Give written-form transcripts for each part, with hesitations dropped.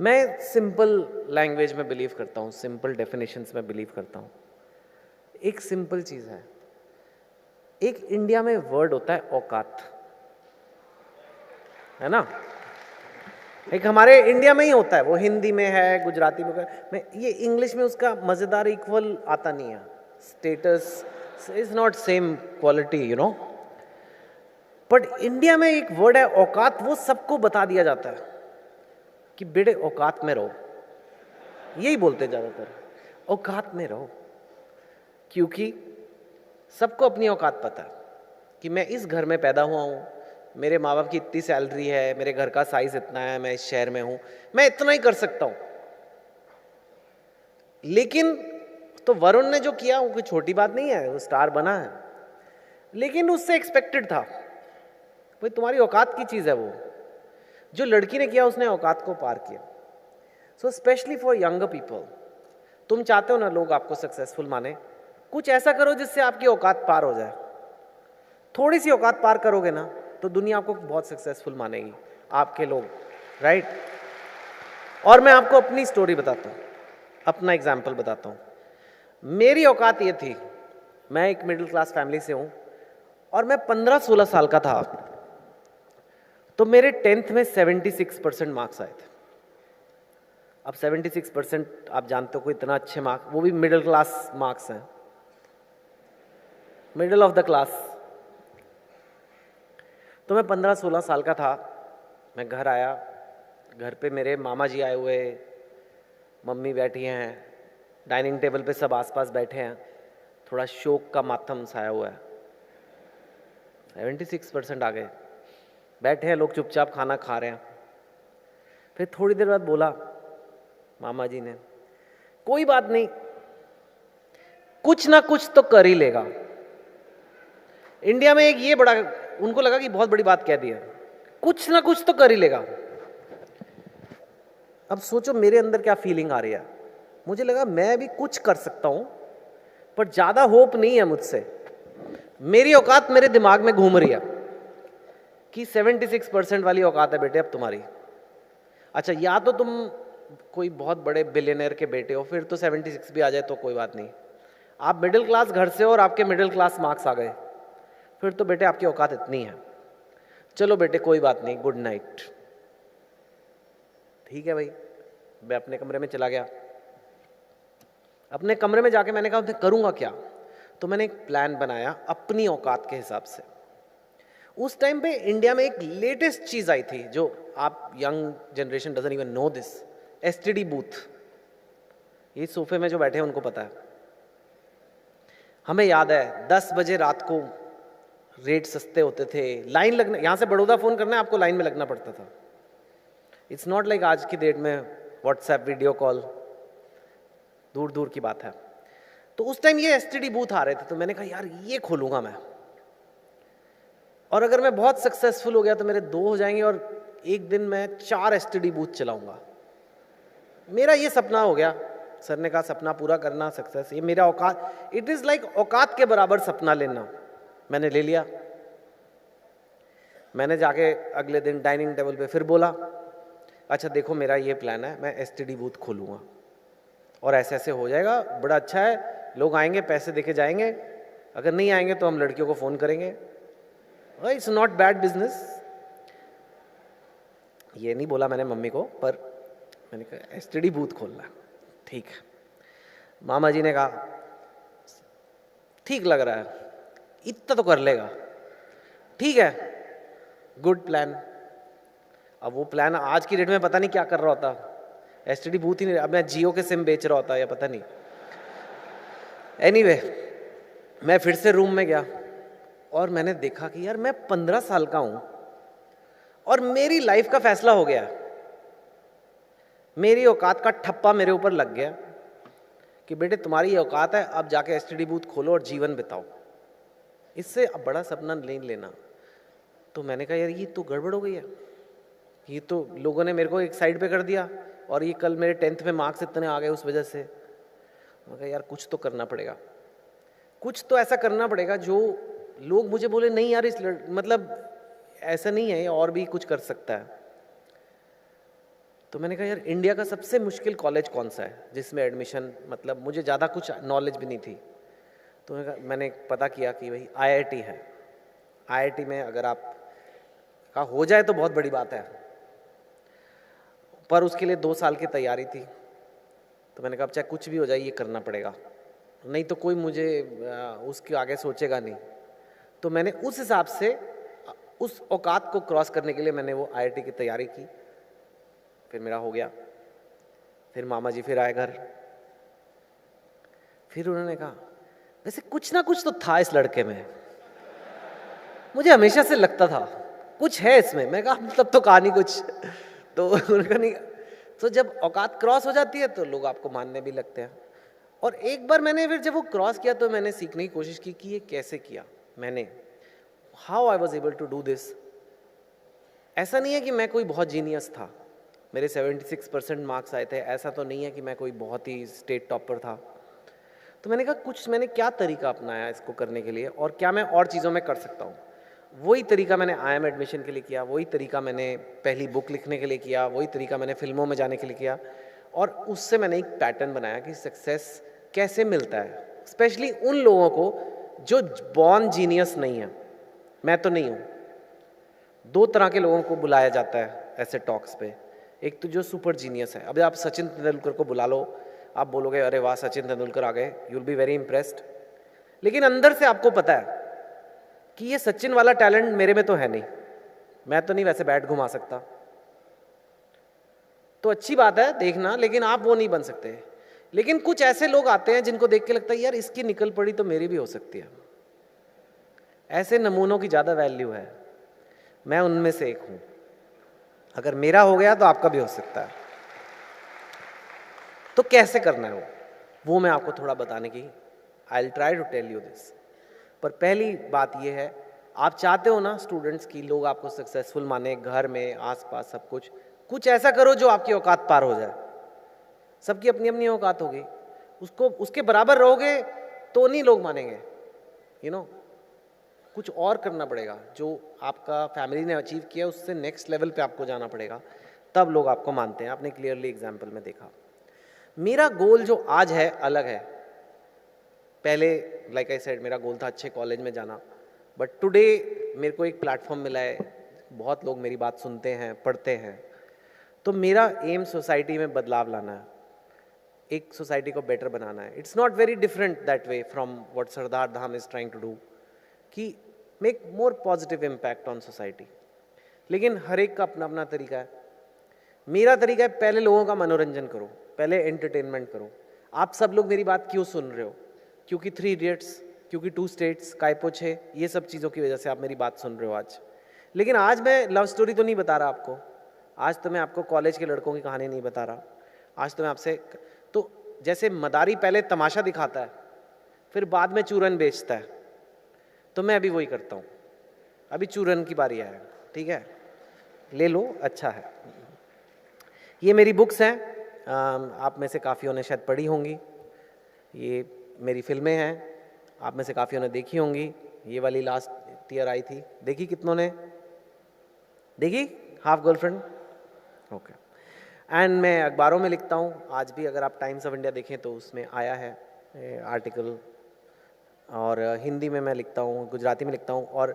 मैं simple language में believe करता हूँ, सिंपल डेफिनेशंस में बिलीव करता हूँ। एक सिंपल चीज़ है, एक इंडिया में वर्ड होता है औकात, है ना। एक हमारे इंडिया में ही होता है, वो हिंदी में है, गुजराती में ये इंग्लिश में उसका मज़ेदार इक्वल आता नहीं है। Status is not same quality, you know. But India में एक वर्ड है औकात, वो सबको बता दिया जाता है कि बेटे औकात में रहो। यही बोलते ज़्यादातर, औकात में रहो, क्योंकि सबको अपनी औकात पता है कि मैं इस घर में पैदा हुआ हूँ, मेरे माँ बाप की इतनी सैलरी है, मेरे घर का साइज इतना है, मैं इस शहर में हूँ, मैं इतना ही कर सकता हूँ। लेकिन तो वरुण ने जो किया वो कोई छोटी बात नहीं है, वो स्टार बना है, लेकिन उससे एक्सपेक्टेड था। भाई तुम्हारी औकात की चीज़ है वो। जो लड़की ने किया उसने औकात को पार किया। So specially for younger people, तुम चाहते हो ना लोग आपको सक्सेसफुल माने, कुछ ऐसा करो जिससे आपकी औकात पार हो जाए। थोड़ी सी औकात पार करोगे ना तो दुनिया आपको बहुत सक्सेसफुल मानेगी, आपके लोग, राइट। और मैं आपको अपनी स्टोरी बताता हूँ, अपना एग्जाम्पल बताता हूँ। मेरी औकात ये थी, मैं एक मिडिल क्लास फैमिली से हूँ और मैं 15-16 साल का था तो मेरे 10th में 76% मार्क्स आए थे। अब 76% आप जानते हो कोई इतना अच्छे मार्क्स, वो भी मिडिल क्लास मार्क्स हैं, मिडिल ऑफ द क्लास। तो मैं 15-16 साल का था, मैं घर आया, घर पे मेरे मामा जी आए हुए, मम्मी बैठी हैं, डाइनिंग टेबल पे सब आसपास बैठे हैं, थोड़ा शोक का मातम छाया हुआ है। 76% आ गए, बैठे हैं लोग चुपचाप खाना खा रहे हैं। फिर थोड़ी देर बाद बोला मामा जी ने, कोई बात नहीं, कुछ ना कुछ तो कर ही लेगा। इंडिया में एक ये बड़ा, उनको लगा कि बहुत बड़ी बात कह दी है, कुछ ना कुछ तो कर ही लेगा। अब सोचो मेरे अंदर क्या फीलिंग आ रही है। मुझे लगा मैं भी कुछ कर सकता हूं, पर ज्यादा होप नहीं है मुझसे। मेरी औकात मेरे दिमाग में घूम रही है कि 76% वाली औकात है बेटे अब तुम्हारी। अच्छा, या तो तुम कोई बहुत बड़े बिलियनर के बेटे हो, फिर तो 76 भी आ जाए तो कोई बात नहीं। आप मिडिल क्लास घर से हो और आपके मिडिल क्लास मार्क्स आ गए, फिर तो बेटे आपकी औकात इतनी है। चलो बेटे कोई बात नहीं, गुड नाइट। ठीक है भाई, मैं अपने कमरे में चला गया। अपने कमरे में जाके मैंने कहा करूंगा क्या, तो मैंने एक प्लान बनाया अपनी औकात के हिसाब से। उस टाइम पे इंडिया में एक लेटेस्ट चीज आई थी जो आप young generation doesn't even know this, STD booth. ये सोफे में जो बैठे हैं उनको पता है। हमें याद है 10 बजे रात को रेट सस्ते होते थे, लाइन लगना, यहां से बड़ौदा फोन करना है आपको लाइन में लगना पड़ता था। इट्स नॉट लाइक आज की डेट में व्हाट्सएप वीडियो कॉल, दूर दूर की बात है। तो उस टाइम ये एसटीडी बूथ आ रहे थे, तो मैंने कहा यार ये खोलूंगा मैं, और अगर मैं बहुत सक्सेसफुल हो गया तो मेरे 2 हो जाएंगे और एक दिन मैं 4 एसटीडी बूथ चलाऊंगा। मेरा ये सपना हो गया। सर ने कहा सपना पूरा करना, सक्सेस, ये मेरा औकात, इट इज लाइक औकात के बराबर सपना लेना। मैंने ले लिया। मैंने जाके अगले दिन डाइनिंग टेबल पे फिर बोला, अच्छा देखो मेरा ये प्लान है, मैं एसटीडी बूथ खोलूंगा और ऐसे ऐसे हो जाएगा, बड़ा अच्छा है, लोग आएंगे पैसे देके जाएंगे, अगर नहीं आएंगे तो हम लड़कियों को फ़ोन करेंगे, इट्स नॉट बैड बिजनेस। ये नहीं बोला मैंने मम्मी को, पर मैंने कहा एसटीडी बूथ खोलना। ठीक है। मामा जी ने कहा ठीक लग रहा है, इतना तो कर लेगा, ठीक है, गुड प्लान। अब वो प्लान आज की डेट में पता नहीं क्या कर रहा होता, एसटीडी बूथ ही नहीं, अब मैं जियो के सिम बेच रहा होता या पता नहीं। एनीवे, मैं फिर से रूम में गया और मैंने देखा कि यार मैं 15 साल का हूं और मेरी लाइफ का फैसला हो गया। मेरी औकात का ठप्पा मेरे ऊपर लग गया कि बेटे तुम्हारी औकात है, अब जाके एसटीडी बूथ खोलो और जीवन बिताओ, इससे अब बड़ा सपना नहीं लेना। तो मैंने कहा यार ये तो गड़बड़ हो गई है, ये तो लोगों ने मेरे को एक साइड पे कर दिया, और ये कल मेरे 10th में मार्क्स इतने आ गए उस वजह से। मैं कहा यार कुछ तो करना पड़ेगा, कुछ तो ऐसा करना पड़ेगा जो लोग मुझे बोले नहीं यार मतलब ऐसा नहीं है, और भी कुछ कर सकता है। तो मैंने कहा यार इंडिया का सबसे मुश्किल कॉलेज कौन सा है जिसमें एडमिशन, मतलब मुझे ज़्यादा कुछ नॉलेज भी नहीं थी। तो मैंने पता किया कि भाई आईआईटी है। आईआईटी में अगर आप का हो जाए तो बहुत बड़ी बात है, पर उसके लिए 2 साल की तैयारी थी। तो मैंने कहा अब चाहे कुछ भी हो जाए ये करना पड़ेगा, नहीं तो कोई मुझे उसके आगे सोचेगा नहीं। तो मैंने उस हिसाब से उस औकात को क्रॉस करने के लिए मैंने वो आईआईटी की तैयारी की। फिर मेरा हो गया। फिर मामा जी फिर आए घर। फिर उन्होंने कहा वैसे कुछ ना कुछ तो था इस लड़के में, मुझे हमेशा से लगता था कुछ है इसमें। मैं कहा तब तो कहा नहीं कुछ। तो उन्होंने नहीं। तो जब औकात क्रॉस हो जाती है तो लोग आपको मानने भी लगते हैं। और एक बार मैंने फिर जब वो क्रॉस किया तो मैंने सीखने की कोशिश की कि ये कैसे किया मैंने, how I was able to do this. ऐसा नहीं है कि मैं कोई बहुत जीनियस था, मेरे 76% मार्क्स आए थे, ऐसा तो नहीं है कि मैं कोई बहुत ही स्टेट टॉपर था। तो मैंने कहा कुछ मैंने क्या तरीका अपनाया इसको करने के लिए, और क्या मैं और चीज़ों में कर सकता हूँ। वही तरीका मैंने आईएम एडमिशन के लिए किया, वही तरीका मैंने पहली बुक लिखने के लिए किया, वही तरीका मैंने फिल्मों में जाने के लिए किया। और उससे मैंने एक पैटर्न बनाया कि सक्सेस कैसे मिलता है, स्पेशली उन लोगों को जो बॉर्न जीनियस नहीं है। मैं तो नहीं हूँ। 2 तरह के लोगों को बुलाया जाता है ऐसे टॉक्स पे। एक तो जो सुपर जीनियस है, अब आप सचिन तेंदुलकर को बुला लो, आप बोलोगे अरे वाह सचिन तेंदुलकर आ गए, you will be very impressed. लेकिन अंदर से आपको पता है कि ये सचिन वाला टैलेंट मेरे में तो है नहीं, मैं तो नहीं वैसे बैट घुमा सकता। तो अच्छी बात है देखना, लेकिन आप वो नहीं बन सकते। लेकिन कुछ ऐसे लोग आते हैं जिनको देख के लगता है यार इसकी निकल पड़ी तो मेरी भी हो सकती है। ऐसे नमूनों की ज़्यादा वैल्यू है, मैं उनमें से एक हूं। अगर मेरा हो गया तो आपका भी हो सकता है। तो कैसे करना है वो मैं आपको थोड़ा बताने की, I will try to tell you this. पर पहली बात ये है, आप चाहते हो ना स्टूडेंट्स की लोग आपको सक्सेसफुल माने, घर में आसपास सब कुछ ऐसा करो जो आपकी औकात पार हो जाए। सबकी अपनी अपनी औकात होगी, उसको उसके बराबर रहोगे तो नहीं लोग मानेंगे। यू नो कुछ और करना पड़ेगा, जो आपका फैमिली ने अचीव किया उससे नेक्स्ट लेवल पे आपको जाना पड़ेगा, तब लोग आपको मानते हैं। आपने क्लियरली एग्जाम्पल में देखा। मेरा गोल जो आज है अलग है। पहले लाइक आई सेड मेरा गोल था अच्छे कॉलेज में जाना, बट टुडे मेरे को एक प्लेटफॉर्म मिला है, बहुत लोग मेरी बात सुनते हैं, पढ़ते हैं। तो मेरा एम सोसाइटी में बदलाव लाना है, एक सोसाइटी को बेटर बनाना है। It's not very different that way from what Sardar Dham is trying to do, कि make more positive impact on society. लेकिन हर एक का अपना अपना तरीका है। मेरा तरीका है पहले लोगों का मनोरंजन करो, पहले एंटरटेनमेंट करो। आप सब लोग मेरी बात क्यों सुन रहे हो? क्योंकि 3 इडियट्स, क्योंकि 2 स्टेट्स, कायपो 6, ये सब चीज़ों की वजह से आप मेरी बात सुन रहे हो आज। लेकिन आज मैं लव स्टोरी तो नहीं बता रहा आपको, आज तो मैं आपको कॉलेज के लड़कों की कहानी नहीं बता रहा। आज तो मैं आपसे, तो जैसे मदारी पहले तमाशा दिखाता है फिर बाद में चूरन बेचता है, तो मैं अभी वही करता हूँ। अभी चूरन की बारी है, ठीक है, ले लो, अच्छा है। ये मेरी बुक्स हैं, आप में से काफ़ियों ने शायद पढ़ी होंगी। ये मेरी फिल्में हैं, आप में से काफ़ियों ने देखी होंगी। ये वाली लास्ट ईयर आई थी, देखी कितनों ने? देखी? Half girlfriend, okay. एंड मैं अखबारों में लिखता हूँ, आज भी अगर आप टाइम्स ऑफ इंडिया देखें तो उसमें आया है आर्टिकल। और हिंदी में मैं लिखता हूँ, गुजराती में लिखता हूँ, और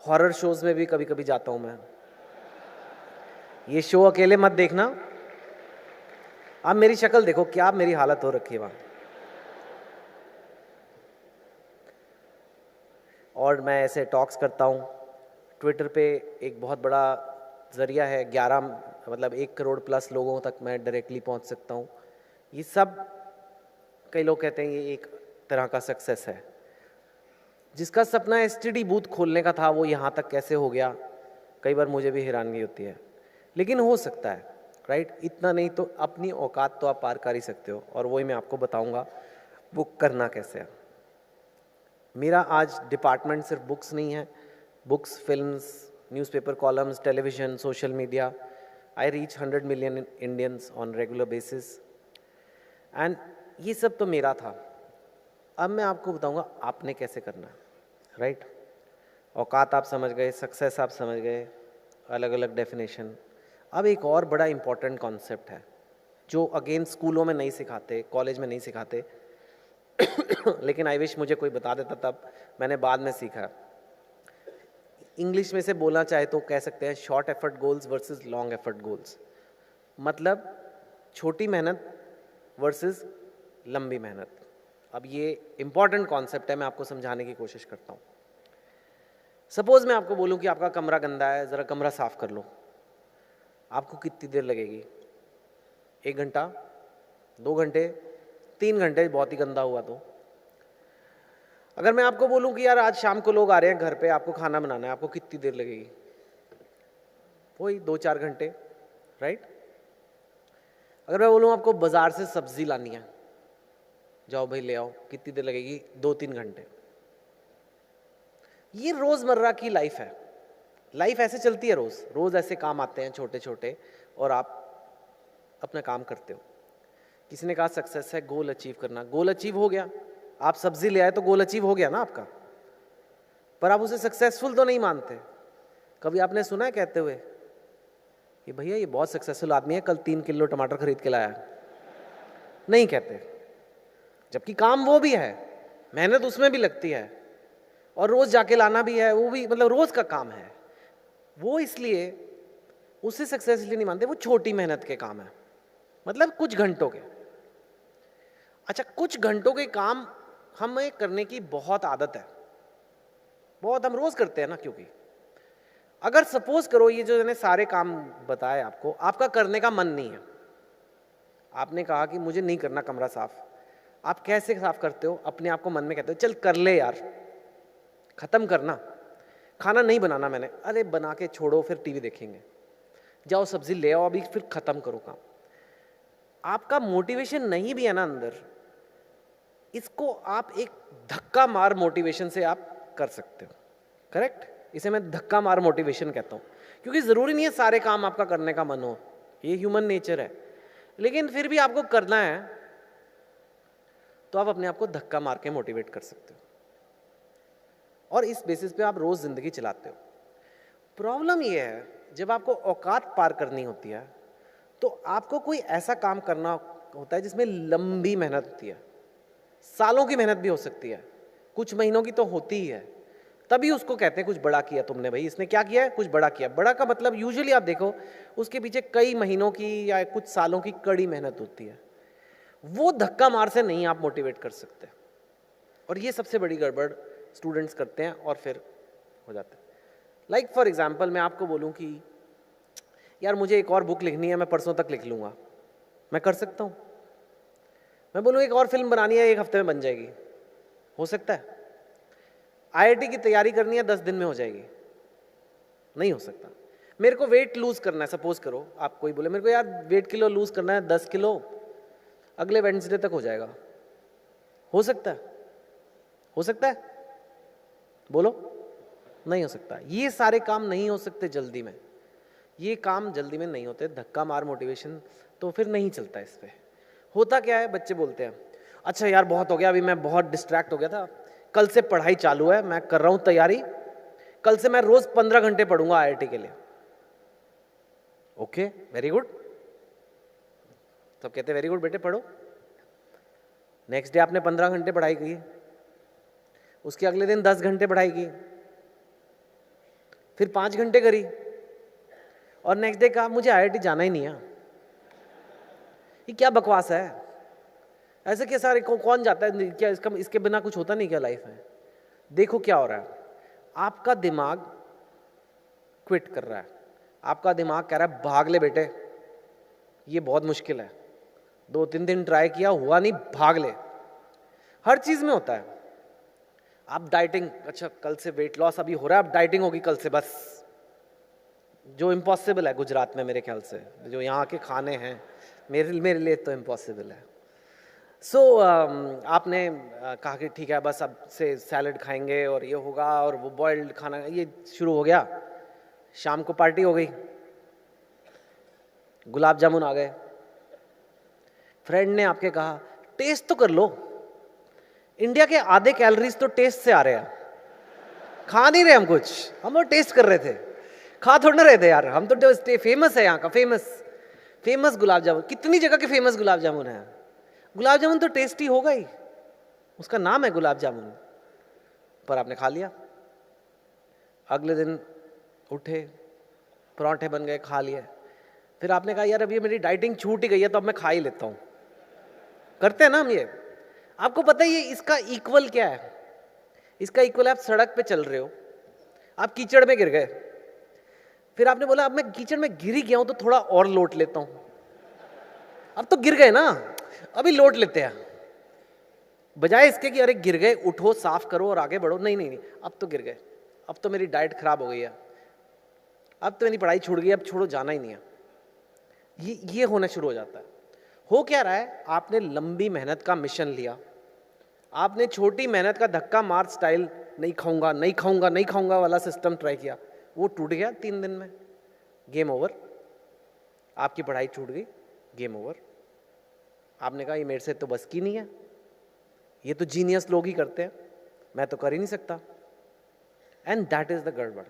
हॉरर शोज़ में भी कभी कभी जाता हूँ मैं। ये शो अकेले मत देखना, आप मेरी शक्ल देखो, क्या मेरी हालत हो रखी है वहाँ। और मैं ऐसे टॉक्स करता हूँ। ट्विटर पे एक बहुत बड़ा ज़रिया है, 11 मतलब 1 करोड़ प्लस लोगों तक मैं डायरेक्टली पहुँच सकता हूँ। ये सब, कई लोग कहते हैं ये एक तरह का सक्सेस है। जिसका सपना एसटीडी बूथ खोलने का था वो यहाँ तक कैसे हो गया, कई बार मुझे भी हैरानगी होती है। लेकिन हो सकता है, राइट? इतना नहीं तो अपनी औकात तो आप पार कर ही सकते हो, और वही मैं आपको बताऊंगा वो करना कैसे है। मेरा आज डिपार्टमेंट सिर्फ बुक्स नहीं है, books, films, newspaper columns, television, social media. I reach 100 million Indians on regular basis, and ये सब तो मेरा था। अब मैं आपको बताऊंगा आपने कैसे करना है, राइट? औकात आप समझ गए, सक्सेस आप समझ गए, अलग अलग डेफिनेशन। अब एक और बड़ा इंपॉर्टेंट कॉन्सेप्ट है जो अगेन स्कूलों में नहीं सिखाते, कॉलेज में नहीं सिखाते लेकिन आई विश मुझे कोई बता देता, तब मैंने बाद में सीखा। इंग्लिश में से बोलना चाहे तो कह सकते हैं short effort goals versus long effort goals. मतलब छोटी मेहनत वर्सेस लंबी मेहनत। अब ये इंपॉर्टेंट कॉन्सेप्ट है, मैं आपको समझाने की कोशिश करता हूँ। सपोज मैं आपको बोलूँ कि आपका कमरा गंदा है, ज़रा कमरा साफ कर लो, आपको कितनी देर लगेगी? 1 घंटा, 2 घंटे, 3 घंटे बहुत ही गंदा हुआ तो। अगर मैं आपको बोलूं कि यार आज शाम को लोग आ रहे हैं घर पे, आपको खाना बनाना है, आपको कितनी देर लगेगी? वही 2-4 घंटे, राइट? अगर मैं बोलूं आपको बाजार से सब्जी लानी है, जाओ भाई ले आओ, कितनी देर लगेगी? 2-3 घंटे। ये रोजमर्रा की लाइफ है, लाइफ ऐसे चलती है, रोज रोज ऐसे काम आते हैं छोटे छोटे और आप अपना काम करते हो। किसी ने कहा सक्सेस है गोल अचीव करना, गोल अचीव हो गया, आप सब्जी ले आए तो गोल अचीव हो गया ना आपका, पर आप उसे सक्सेसफुल तो नहीं मानते। कभी आपने सुना है कहते हुए कि भैया ये बहुत सक्सेसफुल आदमी है, कल 3 किलो टमाटर खरीद के लाया? नहीं कहते, जबकि काम वो भी है, मेहनत उसमें भी लगती है और रोज जाके लाना भी है, वो भी मतलब रोज का काम है। वो इसलिए उसे सक्सेस इसलिए नहीं मानते, वो छोटी मेहनत के काम है, मतलब कुछ घंटों के। अच्छा, कुछ घंटों के काम हमें करने की बहुत आदत है, बहुत हम रोज करते हैं ना, क्योंकि अगर सपोज करो ये जो मैंने सारे काम बताए आपको, आपका करने का मन नहीं है, आपने कहा कि मुझे नहीं करना कमरा साफ, आप कैसे साफ करते हो? अपने आप को मन में कहते हो चल कर ले यार, खत्म करना। खाना नहीं बनाना मैंने, अरे बना के छोड़ो, फिर टीवी देखेंगे, जाओ सब्जी ले आओ अभी, फिर खत्म करो काम। आपका मोटिवेशन नहीं भी है ना अंदर, इसको आप एक धक्का मार मोटिवेशन से आप कर सकते हो, करेक्ट? इसे मैं धक्का मार मोटिवेशन कहता हूं, क्योंकि जरूरी नहीं है सारे काम आपका करने का मन हो, ये ह्यूमन नेचर है, लेकिन फिर भी आपको करना है तो आप अपने आप को धक्का मार के मोटिवेट कर सकते हो और इस बेसिस पे आप रोज जिंदगी चलाते हो। प्रॉब्लम ये है जब आपको औकात पार करनी होती है तो आपको कोई ऐसा काम करना होता है जिसमें लंबी मेहनत होती है, सालों की मेहनत भी हो सकती है, कुछ महीनों की तो होती ही है, तभी उसको कहते हैं कुछ बड़ा किया तुमने। भाई इसने क्या किया है? कुछ बड़ा किया। बड़ा का मतलब यूजुअली आप देखो उसके पीछे कई महीनों की या कुछ सालों की कड़ी मेहनत होती है, वो धक्का मार से नहीं आप मोटिवेट कर सकते। और ये सबसे बड़ी गड़बड़ स्टूडेंट्स करते हैं और फिर हो जाता है। लाइक फॉर एग्जाम्पल मैं आपको बोलूँ कि यार मुझे एक और बुक लिखनी है, मैं परसों तक लिख लूँगा, मैं कर सकता हूँ। मैं बोलूँ एक और फिल्म बनानी है, 1 हफ्ते में बन जाएगी, हो सकता है। IIT की तैयारी करनी है, 10 दिन में हो जाएगी, नहीं हो सकता। मेरे को वेट लूज करना है, सपोज करो आप कोई बोले मेरे को यार वेट किलो लूज करना है 10 किलो, अगले वेडनेसडे तक हो जाएगा, हो सकता है? हो सकता है? बोलो, नहीं हो सकता। ये सारे काम नहीं हो सकते जल्दी में, ये काम जल्दी में नहीं होते। धक्का मार मोटिवेशन तो फिर नहीं चलता। इस पे होता क्या है, बच्चे बोलते हैं अच्छा यार बहुत हो गया, अभी मैं बहुत डिस्ट्रैक्ट हो गया था, कल से पढ़ाई चालू है, मैं कर रहा हूं तैयारी, कल से मैं रोज 15 घंटे पढ़ूंगा IIT के लिए। Okay, very good. सब कहते हैं वेरी गुड बेटे पढ़ो। नेक्स्ट डे आपने 15 घंटे पढ़ाई की, उसके अगले दिन 10 घंटे पढ़ाई की, फिर 5 घंटे करी और नेक्स्ट डे कहा मुझे IIT जाना ही नहीं है। ये क्या बकवास है? ऐसे क्या सारे कौन जाता है? क्या इसके बिना कुछ होता नहीं क्या लाइफ में? देखो क्या हो रहा है, आपका दिमाग क्विट कर रहा है, आपका दिमाग कह रहा है भाग ले बेटे, ये बहुत मुश्किल है, 2-3 दिन ट्राई किया हुआ नहीं, भाग ले। हर चीज में होता है। आप डाइटिंग, अच्छा कल से वेट लॉस अभी हो रहा है, अब डाइटिंग होगी कल से, बस जो इम्पॉसिबल है गुजरात में मेरे ख्याल से, जो यहाँ के खाने हैं मेरे लिए तो इम्पॉसिबल है। सो आपने कहा कि ठीक है बस अब से सैलड खाएंगे और ये होगा और वो बॉइल्ड खाना, ये शुरू हो गया। शाम को पार्टी हो गई, गुलाब जामुन आ गए, फ्रेंड ने आपके कहा टेस्ट तो कर लो, इंडिया के आधे कैलोरीज तो टेस्ट से आ रहे हैं, खा नहीं रहे हम कुछ, हम लोग टेस्ट कर रहे थे। खा थोड़ा ना रहे थे यार, हम तो फेमस है यहाँ का, फेमस गुलाब जामुन, कितनी जगह के फेमस गुलाब जामुन है। गुलाब जामुन तो टेस्टी होगा ही, उसका नाम है गुलाब जामुन, पर आपने खा लिया। अगले दिन उठे, पराठे बन गए, खा लिए। फिर आपने कहा यार अब ये मेरी डाइटिंग छूट ही गई है तो अब मैं खा ही लेता हूँ। करते हैं ना हम ये। आपको पता है ये इसका इक्वल क्या है? इसका इक्वल, आप सड़क पे चल रहे हो, आप कीचड़ में गिर गए, फिर आपने बोला अब मैं कीचड़ में गिर ही गया हूं तो थोड़ा और लोट लेता हूं। अब तो गिर गए ना, अभी लोट लेते हैं, बजाय इसके कि अरे गिर गए, उठो, साफ करो और आगे बढ़ो। नहीं नहीं नहीं, अब तो गिर गए, अब तो मेरी डाइट खराब हो गई है, अब तो मेरी पढ़ाई छूट गई, अब छोड़ो, जाना ही नहीं है। ये होना शुरू हो जाता है। हो क्या रहा है, आपने लंबी मेहनत का मिशन लिया, आपने छोटी मेहनत का धक्का मार स्टाइल, नहीं खाऊंगा नहीं खाऊंगा नहीं खाऊंगा वाला सिस्टम ट्राई किया, वो टूट गया 3 दिन में, गेम ओवर। आपकी पढ़ाई छूट गई, गेम ओवर। आपने कहा ये मेरे से तो बस की नहीं है, ये तो जीनियस लोग ही करते हैं, मैं तो कर ही नहीं सकता। एंड दैट इज द गड़बड़,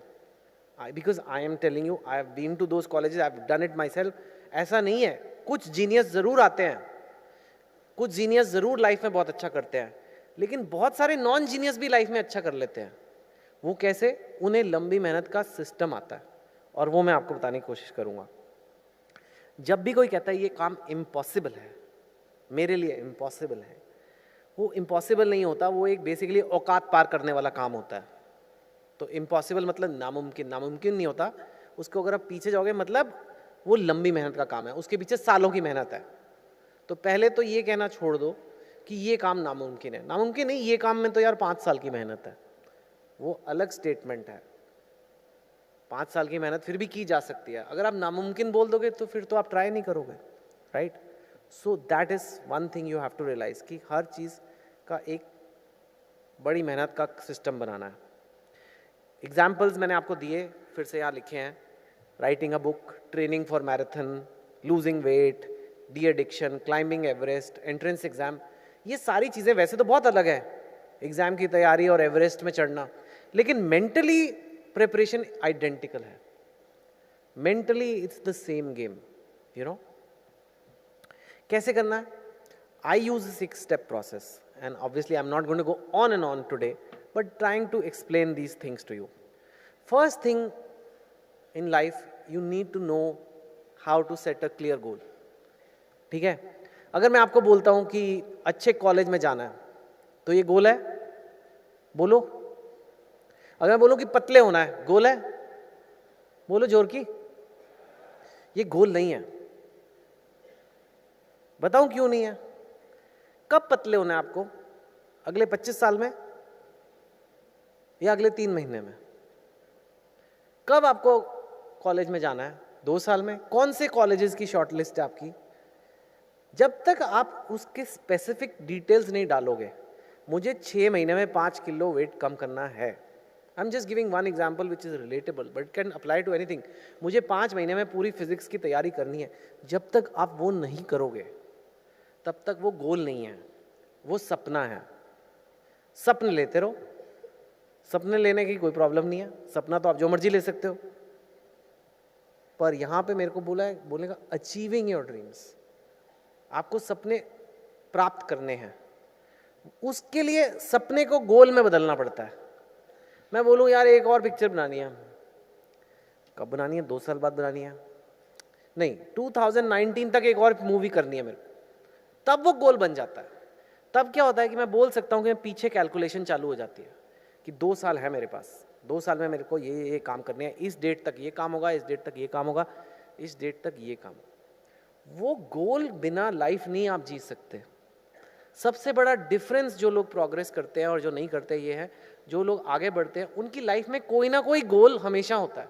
because I am telling you, I have been to those colleges, I have done it myself. ऐसा नहीं है, कुछ जीनियस जरूर आते हैं, कुछ जीनियस जरूर लाइफ में बहुत अच्छा करते हैं, लेकिन बहुत सारे नॉन जीनियस भी लाइफ में अच्छा कर लेते हैं। वो कैसे? उन्हें लंबी मेहनत का सिस्टम आता है, और वो मैं आपको बताने की कोशिश करूंगा। जब भी कोई कहता है ये काम इम्पॉसिबल है, मेरे लिए इम्पॉसिबल है, वो इम्पॉसिबल नहीं होता, वो एक बेसिकली औकात पार करने वाला काम होता है। तो इम्पॉसिबल मतलब नामुमकिन, नामुमकिन नहीं होता उसको, अगर आप पीछे जाओगे मतलब वो लंबी मेहनत का काम है, उसके पीछे सालों की मेहनत है। तो पहले तो ये कहना छोड़ दो कि ये काम नामुमकिन है, नामुमकिन नहीं, ये काम में तो यार 5 साल की मेहनत है, वो अलग स्टेटमेंट है। 5 साल की मेहनत फिर भी की जा सकती है, अगर आप नामुमकिन बोल दोगे तो फिर तो आप ट्राई नहीं करोगे, right? So that is one thing you have to realize कि हर चीज़ का एक बड़ी मेहनत का सिस्टम बनाना है। एग्जाम्पल्स मैंने आपको दिए, फिर से यहाँ लिखे हैं, writing a book, training for marathon, losing weight, de addiction, climbing Everest, entrance exam. ये सारी चीज़ें वैसे तो बहुत अलग है, एग्जाम की तैयारी और एवरेस्ट में चढ़ना, लेकिन मेंटली प्रिपरेशन आइडेंटिकल है। Mentally it's the same game, you know. कैसे करना है? I use 6 step process, and obviously I am not going to go on and on today, but trying to explain these things to you. First thing in life, you need to know how to set a clear goal. ठीक है? अगर मैं आपको बोलता हूं कि अच्छे college में जाना है, तो ये गोल है? बोलो। अगर मैं बोलूं कि पतले होना है, गोल है? बोलो जोर की। ये गोल नहीं है। बताऊं क्यों नहीं है? कब पतले होना है आपको? अगले 25 साल में या अगले 3 महीने में? कब आपको कॉलेज में जाना है? 2 साल में? कौन से कॉलेजेस की शॉर्ट लिस्ट है आपकी? जब तक आप उसके स्पेसिफिक डिटेल्स नहीं डालोगे, मुझे 6 महीने में 5 किलो वेट कम करना है, I am just giving one example which is relatable but can apply to anything, मुझे 5 महीने में पूरी फिजिक्स की तैयारी करनी है, जब तक आप वो नहीं करोगे तब तक वो गोल नहीं है, वो सपना है। सपने लेते रहो, सपने लेने की कोई प्रॉब्लम नहीं है, सपना तो आप जो मर्जी ले सकते हो, पर यहां पे मेरे को बोलेगा अचीविंग योर ड्रीम्स, आपको सपने प्राप्त करने हैं, उसके लिए सपने को गोल में बदलना पड़ता है। मैं बोलूं यार एक और पिक्चर बनानी है, कब बनानी है? 2 साल बाद बनानी है? नहीं, 2019 तक एक और मूवी करनी है मेरे को, तब वो गोल बन जाता है। तब क्या होता है कि मैं बोल सकता हूं कि पीछे कैलकुलेशन चालू हो जाती है कि 2 साल है मेरे पास, 2 साल में मेरे को ये काम करने हैं, इस डेट तक ये काम होगा, इस डेट तक ये काम होगा, इस डेट तक ये काम। वो गोल बिना लाइफ नहीं आप जी सकते। सबसे बड़ा डिफरेंस जो लोग प्रोग्रेस करते हैं और जो नहीं करते ये है, जो लोग आगे बढ़ते हैं उनकी लाइफ में कोई ना कोई गोल हमेशा होता है।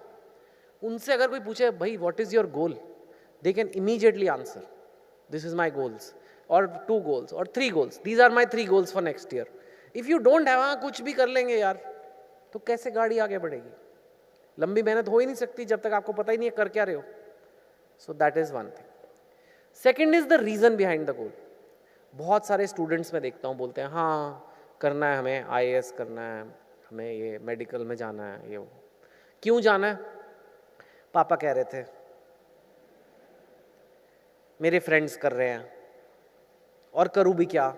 उनसे अगर कोई पूछे भाई what is your goal, they can immediately answer this is my goals, और 2 गोल्स और 3 goals, these are my 3 goals for next year. If you don't have, हाँ कुछ भी कर लेंगे यार, तो कैसे गाड़ी आगे बढ़ेगी? लंबी मेहनत हो ही नहीं सकती जब तक आपको पता ही नहीं है कर क्या रहे हो। So that is one thing. Second is the reason behind the goal. बहुत सारे स्टूडेंट्स में देखता हूँ बोलते हैं हाँ करना है हमें, IAS करना है, हमें ये मेडिकल में जाना है, ये वो। क्यों जाना है? पापा कह रहे थे, मेरे फ्रेंड्स कर रहे हैं, और करूँ भी क्या,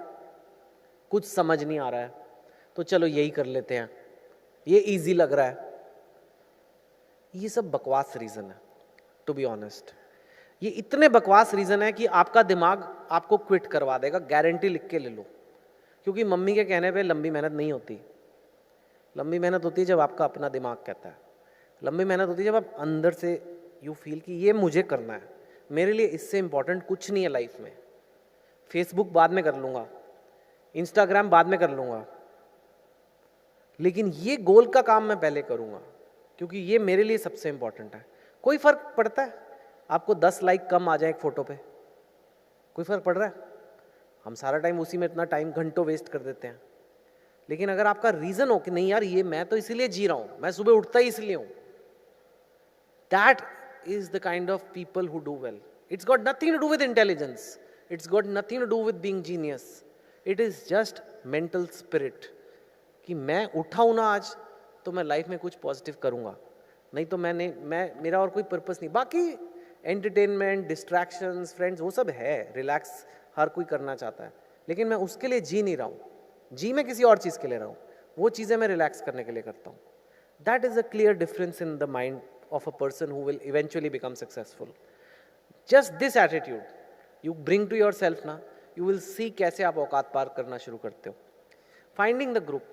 कुछ समझ नहीं आ रहा है, तो चलो यही कर लेते हैं, ये इजी लग रहा है। ये सब बकवास रीज़न है, टू बी ऑनेस्ट। ये इतने बकवास रीज़न है कि आपका दिमाग आपको क्विट करवा देगा, गारंटी लिख के ले लो। क्योंकि मम्मी के कहने पे लंबी मेहनत नहीं होती। लंबी मेहनत होती है जब आपका अपना दिमाग कहता है। लंबी मेहनत होती है जब आप अंदर से यू फील कि ये मुझे करना है, मेरे लिए इससे इम्पॉर्टेंट कुछ नहीं है लाइफ में। फेसबुक बाद में कर लूँगा, इंस्टाग्राम बाद में कर लूँगा, लेकिन ये गोल का काम मैं पहले करूँगा, क्योंकि ये मेरे लिए सबसे इम्पॉर्टेंट है। कोई फ़र्क पड़ता है आपको 10 लाइक कम आ जाए एक फ़ोटो पे? कोई फ़र्क पड़ रहा है? हम सारा टाइम उसी में इतना टाइम घंटों वेस्ट कर देते हैं। लेकिन अगर आपका रीज़न हो कि नहीं यार, ये मैं तो इसीलिए जी रहा हूँ, मैं सुबह उठता ही इसलिए हूँ, that is the kind of people who do well. It's got nothing to do with intelligence, it's got nothing to do with being genius, it is just mental spirit कि मैं उठा हूँ ना आज, तो मैं लाइफ में कुछ पॉजिटिव करूँगा, नहीं तो मेरा और कोई पर्पस नहीं। बाकी एंटरटेनमेंट, डिस्ट्रैक्शंस, फ्रेंड्स, वो सब है, रिलैक्स हर कोई करना चाहता है, लेकिन मैं उसके लिए जी नहीं रहा हूँ। जी मैं किसी और चीज़ के लिए रहा हूँ, वो चीज़ें मैं रिलैक्स करने के लिए करता हूँ। That is a clear difference in the mind of a person who will eventually become successful. Just this attitude you bring to yourself ना, यू विल सी कैसे आप औकात पार करना शुरू करते हो। फाइंडिंग द ग्रुप,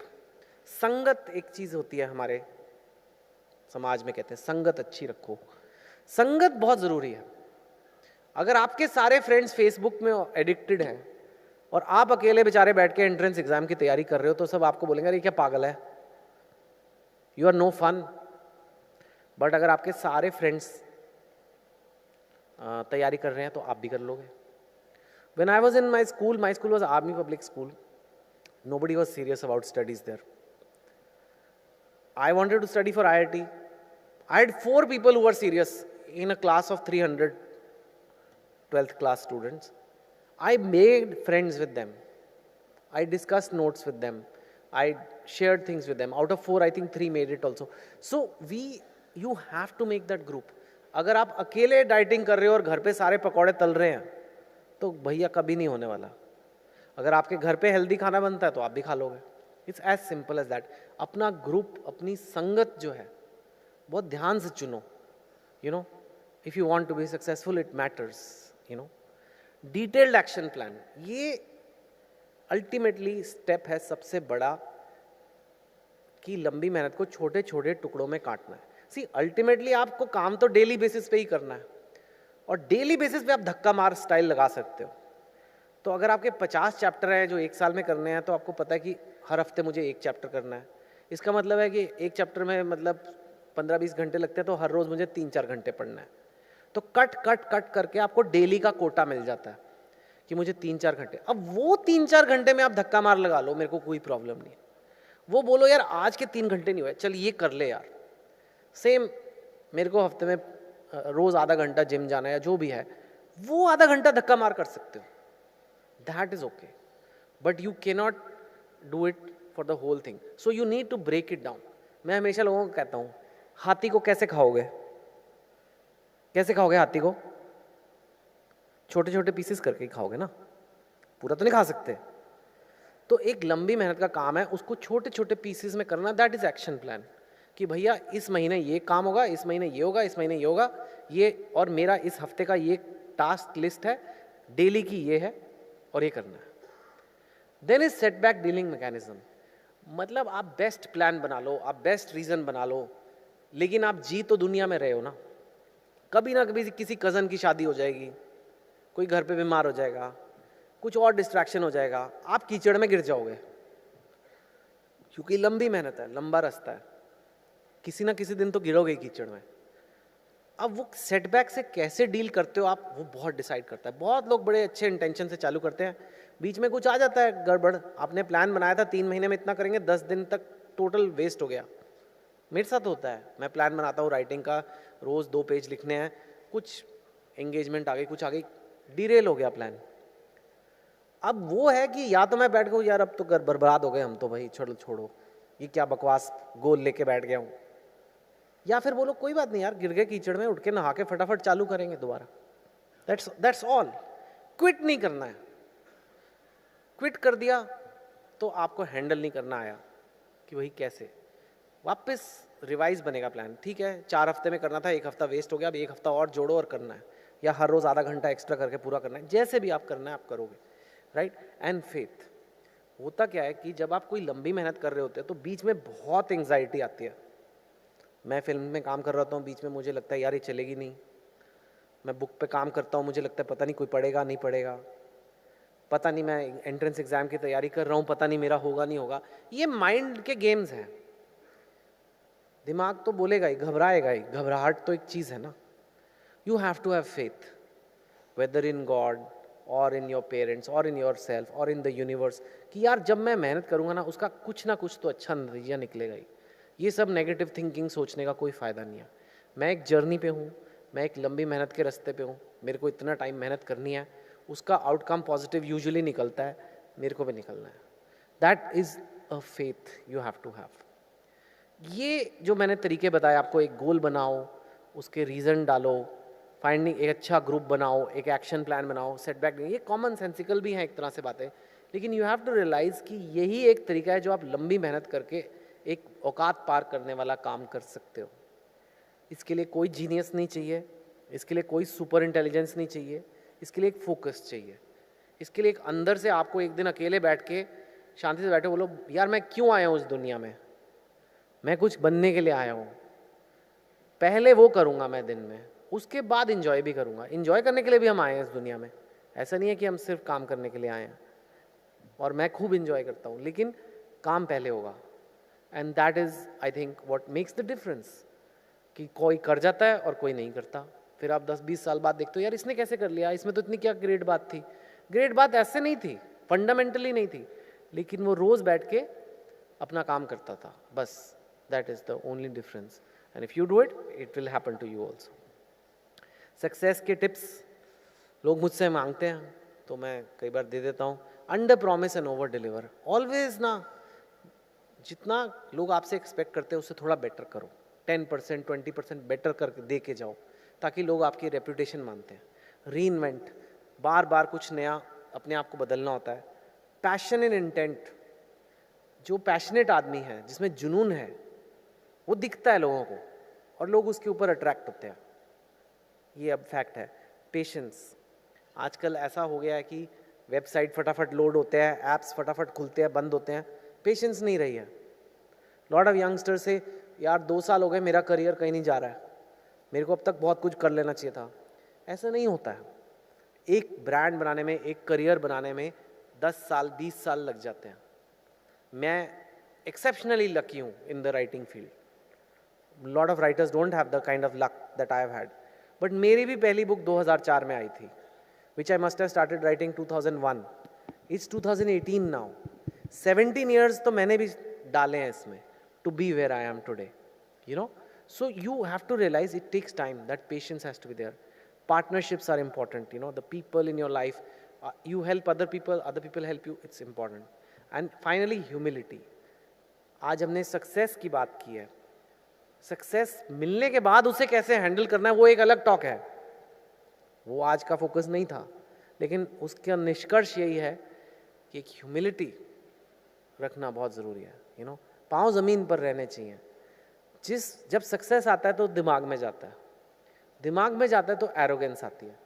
संगत एक चीज़ होती है हमारे समाज में, कहते हैं संगत अच्छी रखो। संगत बहुत ज़रूरी है। अगर आपके सारे फ्रेंड्स फेसबुक में एडिक्टेड हैं और आप अकेले बेचारे बैठ के एंट्रेंस एग्जाम की तैयारी कर रहे हो, तो सब आपको बोलेंगे अरे क्या पागल है, you are no fun. But अगर आपके सारे फ्रेंड्स तैयारी कर रहे हैं तो आप भी कर लोगे। When I was in my school was army public school, nobody was serious about studies there. I wanted to study for IIT. I had 4 people who were serious in a class of 300 12th class students. I made friends with them. I discussed notes with them. I shared things with them. Out of 4, I think 3 made it also. So you have to make that group. अगर आप अकेले dieting कर रहे हो और घर पे सारे पकौड़े तल रहे हैं, तो भैया कभी नहीं होने वाला। अगर आपके घर पे हेल्दी खाना बनता है तो आप भी खा लोगे। It's as simple as that. अपना ग्रुप, अपनी संगत जो है बहुत ध्यान से चुनो। You know, if you want to be successful it matters. You know, detailed action plan, ये अल्टीमेटली स्टेप है सबसे बड़ा, कि लंबी मेहनत को छोटे छोटे टुकड़ों में काटना है। सी, अल्टीमेटली आपको काम तो डेली बेसिस पे ही करना है, और डेली बेसिस पे आप धक्का मार स्टाइल लगा सकते हो। तो अगर आपके 50 चैप्टर हैं जो 1 साल में करने हैं, तो आपको पता है कि हर हफ्ते मुझे 1 चैप्टर करना है। इसका मतलब है कि 1 चैप्टर में मतलब 15-20 घंटे लगते हैं, तो हर रोज़ मुझे 3-4 घंटे पढ़ना है। तो कट कट कट करके आपको डेली का कोटा मिल जाता है कि मुझे 3-4 घंटे। अब वो 3-4 घंटे में आप धक्का मार लगा लो, मेरे को कोई प्रॉब्लम नहीं। वो बोलो यार आज के 3 घंटे नहीं हुए, चल ये कर ले यार। सेम मेरे को हफ्ते में रोज़ आधा घंटा जिम जाना है या जो भी है, वो आधा घंटा धक्का मार कर सकते हो। That is okay, but you cannot do it for the whole thing. So you need to break it down. मैं हमेशा लोगों को कहता हूँ, हाथी को कैसे खाओगे? कैसे खाओगे हाथी को? छोटे छोटे पीसेस करके ही खाओगे ना, पूरा तो नहीं खा सकते। तो एक लंबी मेहनत का काम है, उसको छोटे छोटे पीसेस में करना। दैट इज एक्शन प्लान, कि भैया इस महीने ये काम होगा, इस महीने ये होगा, इस महीने ये होगा, ये, और मेरा इस हफ्ते का ये टास्क लिस्ट है, डेली की ये है, और ये करना है। Then is setback dealing mechanism. मतलब आप बेस्ट प्लान बना लो, आप बेस्ट रीजन बना लो, लेकिन आप जी तो दुनिया में रहे हो ना। कभी ना कभी किसी कज़न की शादी हो जाएगी, कोई घर पे बीमार हो जाएगा, कुछ और डिस्ट्रैक्शन हो जाएगा, आप कीचड़ में गिर जाओगे। क्योंकि लंबी मेहनत है, लंबा रास्ता है, किसी ना किसी दिन तो गिरोगे कीचड़ में। अब वो सेटबैक से कैसे डील करते हो आप, वो बहुत डिसाइड करता है। बहुत लोग बड़े अच्छे इंटेंशन से चालू करते हैं, बीच में कुछ आ जाता है गड़बड़। आपने प्लान बनाया था 3 महीने में इतना करेंगे, 10 दिन तक टोटल वेस्ट हो गया। मेरे साथ होता है, मैं प्लान बनाता हूँ राइटिंग का, रोज़ 2 पेज लिखने हैं, कुछ एंगेजमेंट आ गई, कुछ आ गई, डिरेल हो गया प्लान। अब वो है कि या तो मैं बैठ गया यार अब तो बर्बाद हो गए हम तो, भाई छोड़ो, ये क्या बकवास गोल लेके बैठ गया हूँ, या फिर बोलो कोई बात नहीं यार, गिर गए कीचड़ में, उठ के नहा के फटाफट चालू करेंगे दोबारा। That's all. क्विट नहीं करना है। क्विट कर दिया तो आपको हैंडल नहीं करना आया कि वही कैसे वापस रिवाइज बनेगा प्लान। ठीक है 4 हफ्ते में करना था, 1 हफ्ता वेस्ट हो गया, अब 1 हफ्ता और जोड़ो और करना है, या हर रोज आधा घंटा एक्स्ट्रा करके पूरा करना है, जैसे भी आप करना है आप करोगे, राइट। एंड फेथ, होता क्या है कि जब आप कोई लंबी मेहनत कर रहे होते हैं तो बीच में बहुत एंग्जाइटी आती है। मैं फिल्म में काम कर रहा हूँ, बीच में मुझे लगता है यार ये चलेगी नहीं। मैं बुक पे काम करता हूँ, मुझे लगता है पता नहीं कोई पढ़ेगा नहीं पढ़ेगा, पता नहीं मैं एंट्रेंस एग्जाम की तैयारी कर रहा हूँ, पता नहीं मेरा होगा नहीं होगा। ये माइंड के गेम्स हैं। दिमाग तो बोलेगा ही, घबराएगा ही, घबराहट तो एक चीज़ है ना। You have to have faith, whether in God और इन योर पेरेंट्स और इन योर सेल्फ और इन द यूनिवर्स, कि यार जब मैं मेहनत करूँगा ना उसका कुछ ना कुछ तो अच्छा नतीजा निकलेगा ही। ये सब नेगेटिव थिंकिंग सोचने का कोई फ़ायदा नहीं है। मैं एक जर्नी पे हूँ, मैं एक लंबी मेहनत के रास्ते पे हूँ, मेरे को इतना टाइम मेहनत करनी है, उसका आउटकम पॉजिटिव यूजुअली निकलता है, मेरे को भी निकलना है। That is a faith you have to have. ये जो मैंने तरीके बताए आपको, एक गोल बनाओ, उसके रीज़न डालो, फाइंडिंग एक अच्छा ग्रुप बनाओ, एक एक्शन प्लान बनाओ, सेटबैक, ये कॉमन सेंसिकल भी हैं एक तरह से बातें, लेकिन यू हैव टू रियलाइज़ कि यही एक तरीका है जो आप लंबी मेहनत करके एक औकात पार करने वाला काम कर सकते हो। इसके लिए कोई जीनियस नहीं चाहिए, इसके लिए कोई सुपर इंटेलिजेंस नहीं चाहिए, इसके लिए एक फोकस चाहिए। इसके लिए एक अंदर से आपको एक दिन अकेले बैठ के शांति से बैठे बोलो यार मैं क्यों आया हूँ इस दुनिया में, मैं कुछ बनने के लिए आया हूँ। पहले वो करूँगा मैं दिन में, उसके बाद इंजॉय भी करूँगा। इंजॉय करने के लिए भी हम आए हैं इस दुनिया में, ऐसा नहीं है कि हम सिर्फ काम करने के लिए आए हैं। और मैं खूब इंजॉय करता हूँ, लेकिन काम पहले होगा। And that is I think what makes the difference, कि कोई कर जाता है और कोई नहीं करता। फिर आप 10-20 साल बाद देखते हो यार इसने कैसे कर लिया, इसमें तो इतनी क्या ग्रेट बात थी। ग्रेट बात ऐसे नहीं थी, फंडामेंटली नहीं थी, लेकिन वो रोज़ बैठ के अपना काम करता था, बस। That is the only difference. And if you do it, it will happen to you also. Success के टिप्स लोग मुझसे मांगते हैं तो मैं कई बार दे देता हूँ। Under promise and over deliver. Always ना, जितना लोग आपसे एक्सपेक्ट करते हैं उससे थोड़ा बेटर करो, 10% 20% बेटर करके दे के जाओ, ताकि लोग आपकी रेपुटेशन मानते हैं। री इन्वेंट, बार बार कुछ नया अपने आप को बदलना होता है। पैशन एंड इंटेंट, जो पैशनेट आदमी है, जिसमें जुनून है, वो दिखता है लोगों को और लोग उसके ऊपर अट्रैक्ट होते हैं, ये अब फैक्ट है। पेशेंस, आजकल ऐसा हो गया है कि वेबसाइट फटाफट लोड होते हैं, ऐप्स फटाफट खुलते हैं बंद होते हैं, पेशेंस नहीं रही है। लॉट ऑफ यंगस्टर्स से यार 2 साल हो गए मेरा करियर कहीं नहीं जा रहा है, मेरे को अब तक बहुत कुछ कर लेना चाहिए था। ऐसा नहीं होता है। एक ब्रांड बनाने में, एक करियर बनाने में 10 साल 20 साल लग जाते हैं। मैं एक्सेप्शनली लकी हूँ in the writing field. Lot of writers don't have the kind of luck that I have had. But मेरी भी पहली बुक 2004 में आई थी, which I must have started writing 2001। It's 2018 now. 17 years तो मैंने भी डाले हैं इसमें to be where I am today, you know. So you have to realize it takes time, that patience has to be there. Partnerships are important, you know, the people in your life, you help other people help you, it's important. And finally humility. आज हमने success की बात की है, success मिलने के बाद उसे कैसे हैंडल करना है वो एक अलग टॉक है, वो आज का फोकस नहीं था। लेकिन उसका निष्कर्ष यही है कि एक ह्यूमिलिटी रखना बहुत ज़रूरी है, यू नो। पाँव ज़मीन पर रहने चाहिए। जब सक्सेस आता है तो दिमाग में जाता है, दिमाग में जाता है तो एरोगेंस आती है।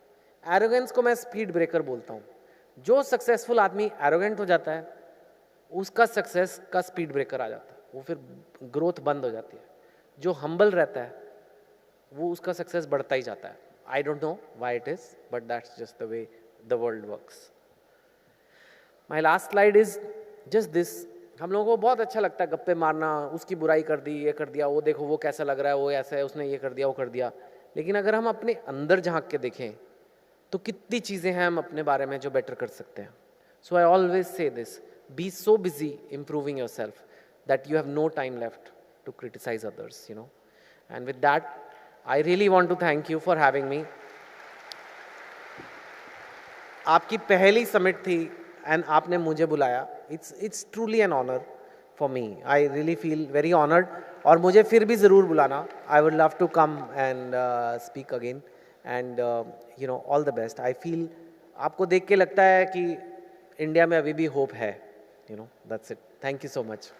एरोगेंस को मैं स्पीड ब्रेकर बोलता हूँ। जो सक्सेसफुल आदमी एरोगेंट हो जाता है उसका सक्सेस का स्पीड ब्रेकर आ जाता है, वो फिर ग्रोथ बंद हो जाती है। जो हम्बल रहता है वो उसका सक्सेस बढ़ता ही जाता है। I don't know why it is, but that's just the way the world works. My last slide is just this. हम लोगों को बहुत अच्छा लगता है गप्पे मारना, उसकी बुराई कर दी, ये कर दिया, वो देखो वो कैसा लग रहा है, वो ऐसा है, उसने ये कर दिया, वो कर दिया। लेकिन अगर हम अपने अंदर झांक के देखें तो कितनी चीज़ें हैं हम अपने बारे में जो बेटर कर सकते हैं। So I always say this, be so busy improving yourself that you have no time left to criticize others, you know. And with that I really want to thank you for having me. आपकी पहली summit थी and आपने मुझे बुलाया। It's truly an honor for me, I really feel very honoured, और मुझे फिर भी ज़रूर बुलाना, I would love to come and speak again, and you know all the best. I feel आपको देख के लगता है कि इंडिया में अभी भी होप है, you know, that's it, thank you so much.